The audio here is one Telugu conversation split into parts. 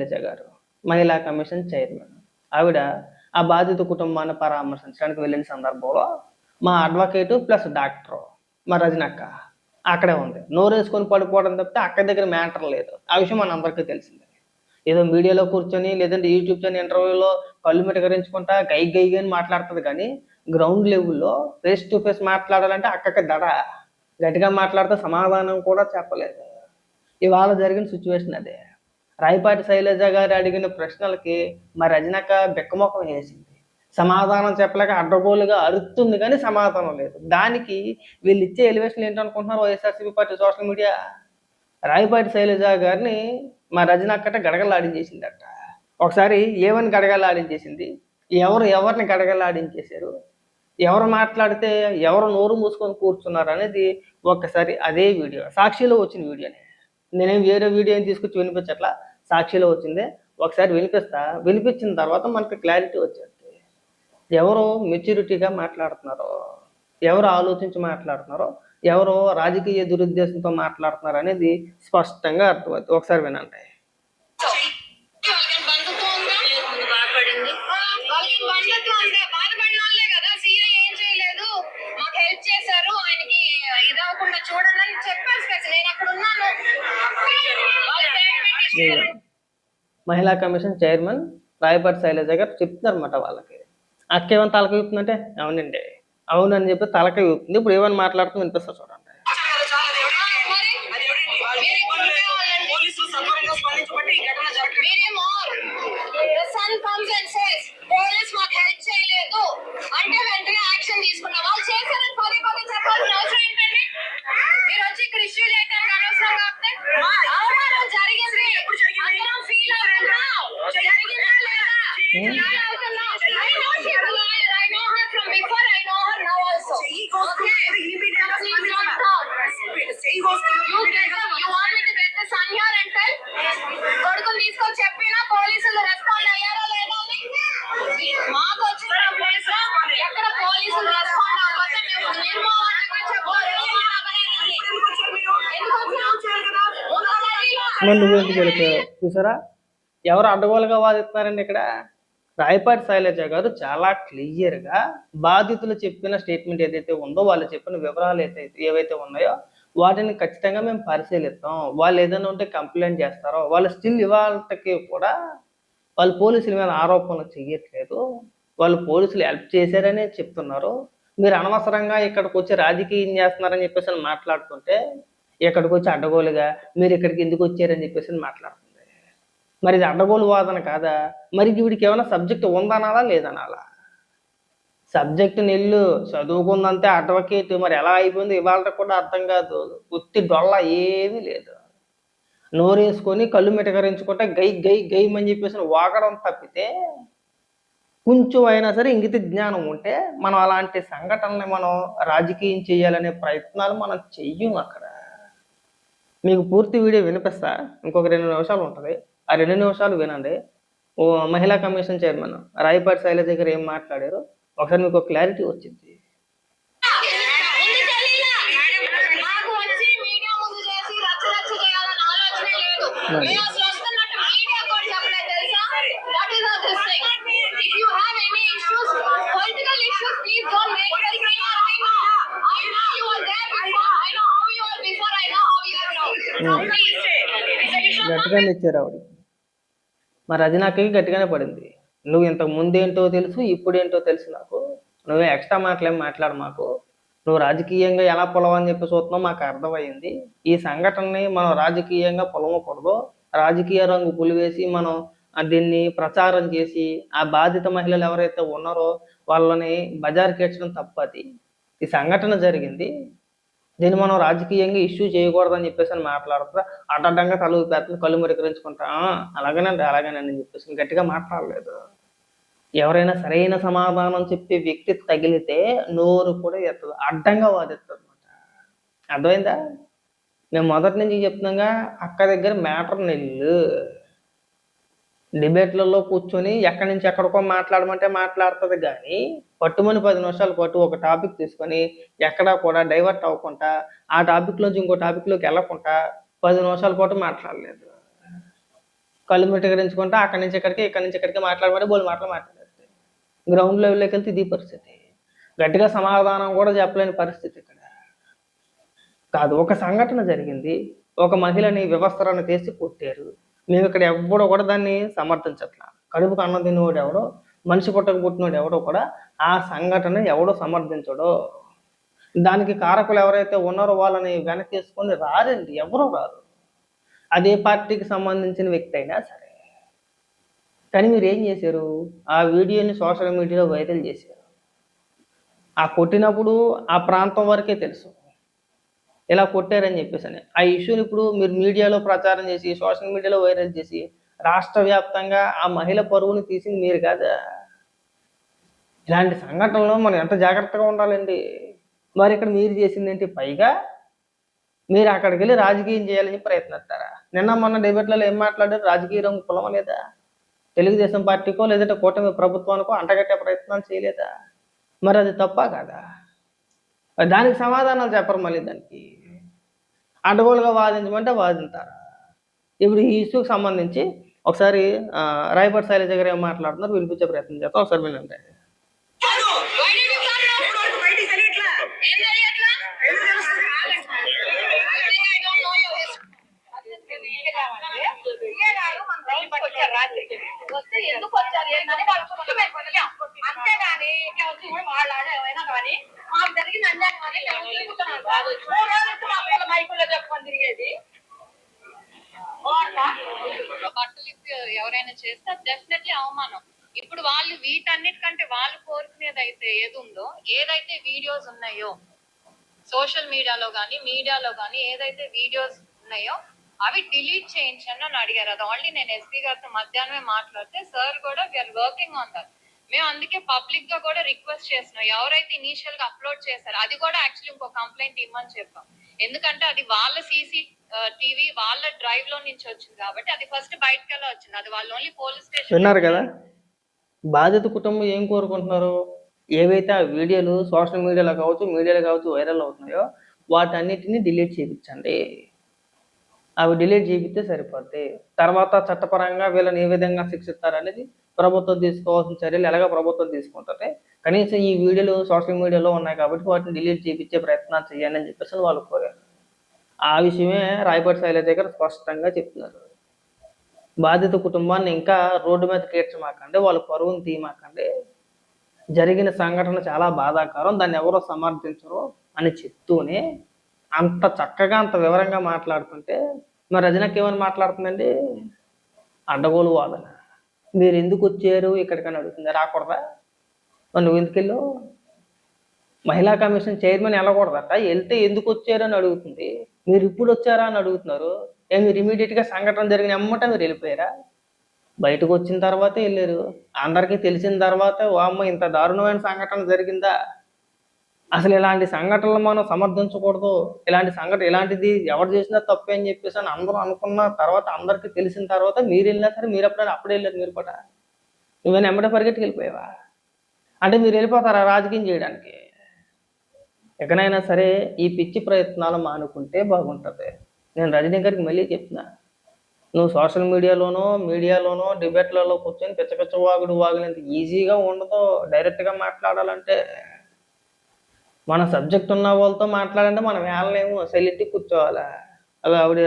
శైలజ గారు మహిళా కమిషన్ చైర్మన్. ఆవిడ ఆ బాధిత కుటుంబాన్ని పరామర్శించడానికి వెళ్ళిన సందర్భంలో మా అడ్వకేటు ప్లస్ డాక్టరు మా రజనక్క అక్కడే ఉంది. నోరేసుకొని పడిపోవడం తప్పితే అక్క దగ్గర మ్యాటర్ లేదు. ఆ విషయం మనందరికీ తెలిసిందే. ఏదో మీడియాలో కూర్చొని లేదంటే యూట్యూబ్ ఛానల్ ఇంటర్వ్యూలో కళ్ళు మిటకరించుకుంటా గై గై అని మాట్లాడుతుంది, కానీ గ్రౌండ్ లెవెల్లో ఫేస్ టు ఫేస్ మాట్లాడాలంటే అక్కకి దడ. గట్టిగా మాట్లాడితే సమాధానం కూడా చెప్పలేదు. ఇవాళ జరిగిన సిచ్యువేషన్ అదే. రాయపాటి శైలజ గారు అడిగిన ప్రశ్నలకి మా రజనక్క బెక్కమొఖం వేసింది. సమాధానం చెప్పలేక అడ్డగోలుగా అరుస్తుంది, కానీ సమాధానం లేదు. దానికి వీళ్ళు ఇచ్చే ఎలివేషన్ ఏంటనుకుంటున్నారు YSRCP party social media? Rayapati Sailaja గారిని మా రజనక్కట గడగలాడించేసిందట. ఒకసారి ఏమని గడగలాడించేసింది, ఎవరిని గడగలాడించేశారు, ఎవరు మాట్లాడితే ఎవరు నోరు మూసుకొని కూర్చున్నారు అనేది ఒక్కసారి అదే వీడియో, సాక్షిలో వచ్చిన వీడియోనే. నేనేం వేరే వీడియోని తీసుకొచ్చి వినిపించట్లా, సాక్షిలో వచ్చిందే. ఒకసారి వినిపించిన తర్వాత మనకి క్లారిటీ వచ్చేది. ఎవరు మెచ్యూరిటీగా మాట్లాడుతున్నారో, ఎవరు ఆలోచించి మాట్లాడుతున్నారో, ఎవరో రాజకీయ దురుద్దేశంతో మాట్లాడుతున్నారు అనేది స్పష్టంగా అర్థమవుతుంది. ఒకసారి వినండి. మహిళా కమిషన్ చైర్మన్ రాయపాటి శైలజ గారు చెప్తున్నారన్నమాట వాళ్ళకి. అక్క ఏమైనా తలక ఊపుతుందంటే అవునండి అవునని చెప్పి తలక ఊపుతుంది. ఇప్పుడు ఏమైనా మాట్లాడుతుంది వినిపిస్తారు చూడండి. నువ్వెందుకు వెళ్ళిపోయావు? చూసారా ఎవరు అడ్డగోలుగా వాదిస్తున్నారండి ఇక్కడ. రాయపాటి శైలజ గారు చాలా క్లియర్గా బాధితులు చెప్పిన స్టేట్మెంట్ ఏదైతే ఉందో, వాళ్ళు చెప్పిన వివరాలు ఏవైతే ఉన్నాయో వాటిని ఖచ్చితంగా మేము పరిశీలిస్తాం. వాళ్ళు ఏదైనా ఉంటే కంప్లైంట్ చేస్తారో, వాళ్ళు స్టిల్ ఇవాళకి కూడా వాళ్ళు పోలీసుల మీద ఆరోపణలు చేయట్లేదు. వాళ్ళు పోలీసులు హెల్ప్ చేశారనే చెప్తున్నారు. మీరు అనవసరంగా ఇక్కడికి వచ్చి రాజకీయం చేస్తున్నారని చెప్పేసి మాట్లాడుతుంటే, ఇక్కడికి వచ్చి అడ్డగోలుగా మీరు ఇక్కడికి ఎందుకు వచ్చారని చెప్పేసి మాట్లాడుతుంది. మరి ఇది అడ్డగోలు వాదన కాదా? మరి వీడికి ఏమైనా సబ్జెక్ట్ ఉందనాలా లేదనాలా? సబ్జెక్టు నెల్లు చదువుకుందంతే అడ్వకేట్. మరి ఎలా అయిపోయింది ఇవాళ కూడా అర్థం కాదు. ఉత్తి డొల్ల ఏమీ లేదు. నోరేసుకొని కళ్ళు మిటకరించుకుంటే గై గై గైమని చెప్పేసి వాగడం తప్పితే, కొంచెం అయినా సరే ఇంగిత జ్ఞానం ఉంటే మనం అలాంటి సంఘటనని మనం రాజకీయం చేయాలనే ప్రయత్నాలు మనం చెయ్యం. అక్కడ మీకు పూర్తి వీడియో వినిపిస్తా, ఇంకొక 2 నిమిషాలు ఉంటుంది. ఆ 2 నిమిషాలు వినండి. మహిళా కమిషన్ చైర్మన్ రాయపాటి శైలజ దగ్గర ఏం మాట్లాడారు ఒకసారి మీకు క్లారిటీ వచ్చింది. గట్టిగానే ఇచ్చారు ఆవిడ. మరి అది నాకు గట్టిగానే పడింది. నువ్వు ఇంతకు ముందేంటో తెలుసు, ఇప్పుడేంటో తెలుసు నాకు. నువ్వే ఎక్స్ట్రా మాటలేం మాట్లాడు మాకు. నువ్వు రాజకీయంగా ఎలా పొలవని చెప్పి చూస్తున్నావు మాకు అర్థమైంది. ఈ సంఘటనని మనం రాజకీయంగా పొలవకూడదు. రాజకీయ రంగు పులివేసి మనం దీన్ని ప్రచారం చేసి ఆ బాధిత మహిళలు ఎవరైతే ఉన్నారో వాళ్ళని బజార్కి ఎచ్చడం తప్పది. ఈ సంఘటన జరిగింది, దీన్ని మనం రాజకీయంగా ఇష్యూ చేయకూడదని చెప్పేసి అని మాట్లాడుతా అడ్డంగా తల ఊపేస్తుంది, కళ్ళు మురికరించుకుంటా అలాగేనండి అలాగేనండి చెప్పేసి గట్టిగా మాట్లాడలేదు. ఎవరైనా సరైన సమాధానం చెప్పే వ్యక్తి తగిలితే నోరు కూడా ఎత్తదు, అడ్డంగా వాదిస్తుంది అనమాట. అర్థమైందా? మేము మొదటి నుంచి చెప్తున్నాగా, అక్క దగ్గర మ్యాటర్ నెల్లు. డిబేట్లలో కూర్చొని ఎక్కడి నుంచి ఎక్కడికో మాట్లాడమంటే మాట్లాడుతుంది, కానీ పట్టుమని 10 నిమిషాల పాటు ఒక టాపిక్ తీసుకొని ఎక్కడా కూడా డైవర్ట్ అవ్వకుండా ఆ టాపిక్లోంచి ఇంకో టాపిక్లోకి వెళ్ళకుండా 10 నిమిషాల పాటు మాట్లాడలేదు. కళ్ళు మిటకరించుకుంటా అక్కడి నుంచి ఇక్కడికి ఇక్కడి నుంచి ఇక్కడికి మాట్లాడమంటే బోలు మాటలు మాట్లాడేది. గ్రౌండ్ లెవెల్లోకి వెళ్తే ఇది పరిస్థితి. గట్టిగా సమాధానం కూడా చెప్పలేని పరిస్థితి ఇక్కడ. కాదు, ఒక సంఘటన జరిగింది, ఒక మహిళని వ్యవస్థలను తీసి కొట్టారు. మేము ఇక్కడ ఎవడో కూడా దాన్ని సమర్థించట్లా. కడుపుకు అన్నం తినేవాడు ఎవడో, మనిషి పుట్టక పుట్టినోడు ఎవడో కూడా ఆ సంఘటన ఎవడో సమర్థించడో. దానికి కారకులు ఎవరైతే ఉన్నారో వాళ్ళని వెనకేసుకొని రారండి, ఎవరూ రారు. అదే పార్టీకి సంబంధించిన వ్యక్తి అయినా సరే. కానీ మీరు ఏం చేశారు? ఆ వీడియోని సోషల్ మీడియాలో వైరల్ చేశారు. ఆ కొట్టినప్పుడు ఆ ప్రాంతం వరకే తెలుసు ఇలా కొట్టారని చెప్పేసి అని. ఆ ఇష్యూని ఇప్పుడు మీరు మీడియాలో ప్రచారం చేసి సోషల్ మీడియాలో వైరల్ చేసి రాష్ట్ర వ్యాప్తంగా ఆ మహిళ పరువుని తీసింది మీరు కాదా? ఇలాంటి సంఘటనలో మనం ఎంత జాగ్రత్తగా ఉండాలండి. మరి ఇక్కడ మీరు చేసింది ఏంటి? పైగా మీరు అక్కడికి వెళ్ళి రాజకీయం చేయాలని ప్రయత్నిస్తారా? నిన్న మొన్న డిబేట్లలో ఏం మాట్లాడారు? రాజకీయ రంగు కులం లేదా? తెలుగుదేశం పార్టీకో లేదంటే కూటమి ప్రభుత్వానికో అంటగట్టే ప్రయత్నాలు చేయలేదా? మరి అది తప్ప కాదా? దానికి సమాధానాలు చెప్పరు. మళ్ళీ దానికి అడ్డగోలుగా వాదించమంటే వాదింతారా? ఇప్పుడు ఈ ఇష్యూకి సంబంధించి ఒకసారి రాయపాటి శైలజ గారు ఏం మాట్లాడుతున్నారు వినిపించే ప్రయత్నం చేస్తాం, ఒకసారి వినండి. వస్తే ఎందుకు వచ్చారు ఏంటని అంతేగాని వాళ్ళైనా కానీ మాకు జరిగిన అన్యాయం మైకుల్లో చెప్పుకొని తిరిగేది. బట్టలు ఎవరైనా చేస్తే డెఫినెట్లీ అవమానం. ఇప్పుడు వాళ్ళు వీటన్నిటికంటే వాళ్ళు కోరుకునేది అయితే ఏది ఉందో, ఏదైతే వీడియోస్ ఉన్నాయో సోషల్ మీడియాలో కానీ ఏదైతే వీడియోస్ ఉన్నాయో అవి డిలీట్ చేయించండి అని అడిగారు. అది ఆల్రెడీ నేను ఎస్పీ గారితో మధ్యాహ్నమే మాట్లాడితే సార్ కూడా వీఆర్ వర్కింగ్ ఆన్ దట్. మేము అందుకే పబ్లిక్ గా కూడా రిక్వెస్ట్ చేస్తున్నాం. ఎవరైతే ఇనీషియల్ గా అప్లోడ్ చేశారో అది కూడా యాక్చువల్లీ ఇంకో కంప్లైంట్ ఇవ్వమని చెప్పాం. ఎందుకంటే అది వాళ్ళ టీవీ వాళ్ళ డ్రైవ్ లో నుంచి వచ్చింది కాబట్టి అది ఫస్ట్ బయటకు ఎలా వచ్చింది, అది వాళ్ళు ఓన్లీ పోలీస్ స్టేషన్. విన్నారు కదా, బాధిత కుటుంబం ఏం కోరుకుంటున్నారు? ఏవైతే ఆ వీడియోలు సోషల్ మీడియాలో కావచ్చు వైరల్ అవుతున్నాయో వాటన్నిటిని డిలీట్ చేయించండి. అవి డిలీట్ చేయిస్తే సరిపోద్ది. తర్వాత చట్టపరంగా వీళ్ళని ఏ విధంగా శిక్షిస్తారనేది ప్రభుత్వం తీసుకోవాల్సిన చర్యలు ఎలాగ ప్రభుత్వం తీసుకుంటుంది. కనీసం ఈ వీడియోలు సోషల్ మీడియాలో ఉన్నాయి కాబట్టి వాటిని డిలీట్ చేయించే ప్రయత్నాలు చేయండి అని చెప్పేసి వాళ్ళు కోరారు. ఆ విషయమే రాయపాటి శైలజ గారు స్పష్టంగా చెప్తున్నారు. బాధిత కుటుంబాన్ని ఇంకా రోడ్డు మీద తీర్చమాకండి, వాళ్ళ పరువును తీయమాకండి, జరిగిన సంఘటన చాలా బాధాకరం, దాన్ని ఎవరో సమర్థించరు అని చెప్తూనే అంత చక్కగా అంత వివరంగా మాట్లాడుతుంటే మరి రజనకి ఏమని మాట్లాడుతుందండి? అడ్డగోలు వాదన. మీరు ఎందుకు వచ్చారు ఇక్కడికని అడుగుతుంది. రాకూడదా? నువ్వు ఎందుకు వెళ్ళు? మహిళా కమిషన్ చైర్మన్ వెళ్ళకూడదట, వెళ్తే ఎందుకు వచ్చారు అని అడుగుతుంది. మీరు ఇప్పుడు వచ్చారా అని అడుగుతున్నారు. మీరు ఇమీడియట్గా సంఘటన జరిగిన ఎమ్మట మీరు వెళ్ళిపోయారా? బయటకు వచ్చిన తర్వాతే వెళ్ళారు. అందరికీ తెలిసిన తర్వాత ఓ అమ్మ ఇంత దారుణమైన సంఘటన జరిగిందా, అసలు ఇలాంటి సంఘటనలు మనం సమర్థించకూడదు, ఇలాంటిది ఎవరు చేసినా తప్పే అని చెప్పేసి అని అందరూ అనుకున్న తర్వాత అందరికీ తెలిసిన తర్వాత మీరు వెళ్ళినా సరే మీరు అప్పుడే వెళ్ళారు. మీరు కూడా నువ్వేనా ఎమ్మటే పరిగెట్టుకు వెళ్ళిపోయావా? అంటే మీరు వెళ్ళిపోతారా రాజకీయం చేయడానికి? ఎక్కడైనా సరే ఈ పిచ్చి ప్రయత్నాలు మానుకుంటే బాగుంటుంది. నేను రజనీ గారికి మళ్ళీ చెప్తున్నా, నువ్వు సోషల్ మీడియాలోనో డిబేట్లలో కూర్చొని పిచ్చ వాగులేంత ఈజీగా ఉండదు. డైరెక్ట్గా మాట్లాడాలంటే మన సబ్జెక్ట్ ఉన్న వాళ్ళతో మాట్లాడంటే మనం వేళనేమో సైలెంట్గా కూర్చోవాలా? అవి ఆవిడ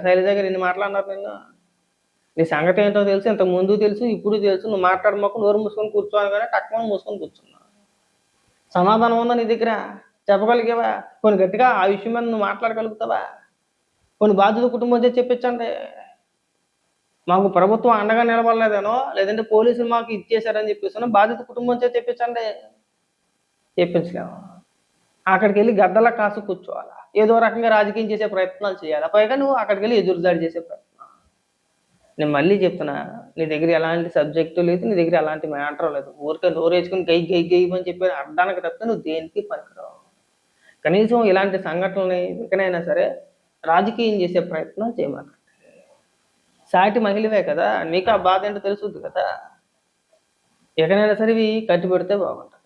శైలజ గారు ఇన్ని మాట్లాడినారు. నిన్ను నీ సంగతి ఏంటో తెలుసు, ఇంతకు ముందు తెలుసు, ఇప్పుడు తెలుసు. నువ్వు మాట్లాడమాకు, నోరు మూసుకొని కూర్చోవాలి కానీ టక్కున మూసుకొని కూర్చున్నావు. సమాధానం ఉందా నీ దగ్గర? చెప్పగలిగేవా? కొన్ని గట్టిగా ఆ విషయం మీద నువ్వు మాట్లాడగలుగుతావా? కొన్ని బాధిత కుటుంబం చేసి చెప్పించండి. మాకు ప్రభుత్వం అండగా నిలబడలేదనో లేదంటే పోలీసులు మాకు ఇచ్చేసారని చెప్పేసానో బాధిత కుటుంబం చేసి చెప్పించండి. చెప్పించలేము. అక్కడికి వెళ్ళి గద్దలా కాసు కూర్చోవాలా? ఏదో రకంగా రాజకీయం చేసే ప్రయత్నాలు చేయాలా? పైగా నువ్వు అక్కడికి వెళ్ళి ఎదురుదాడి చేసే ప్రయత్నం. నేను మళ్ళీ చెప్తున్నా, నీ దగ్గర ఎలాంటి సబ్జెక్టు లేదు, నీ దగ్గర ఎలాంటి మ్యాటర్ లేదు. ఊరికే నోరేసుకుని గై అని చెప్పి అర్థానికి తప్పితే నువ్వు దేనికి పనికిరావు. కనీసం ఇలాంటి సంఘటనల్ని ఎక్కడైనా సరే రాజకీయం చేసే ప్రయత్నం చేయమాకండి. సాటి మహిళవే కదా, నీకు ఆ బాధ ఏంటో తెలుసుద్ది కదా. ఎక్కడైనా సరే ఇవి కట్టి పెడితే బాగుంటుంది.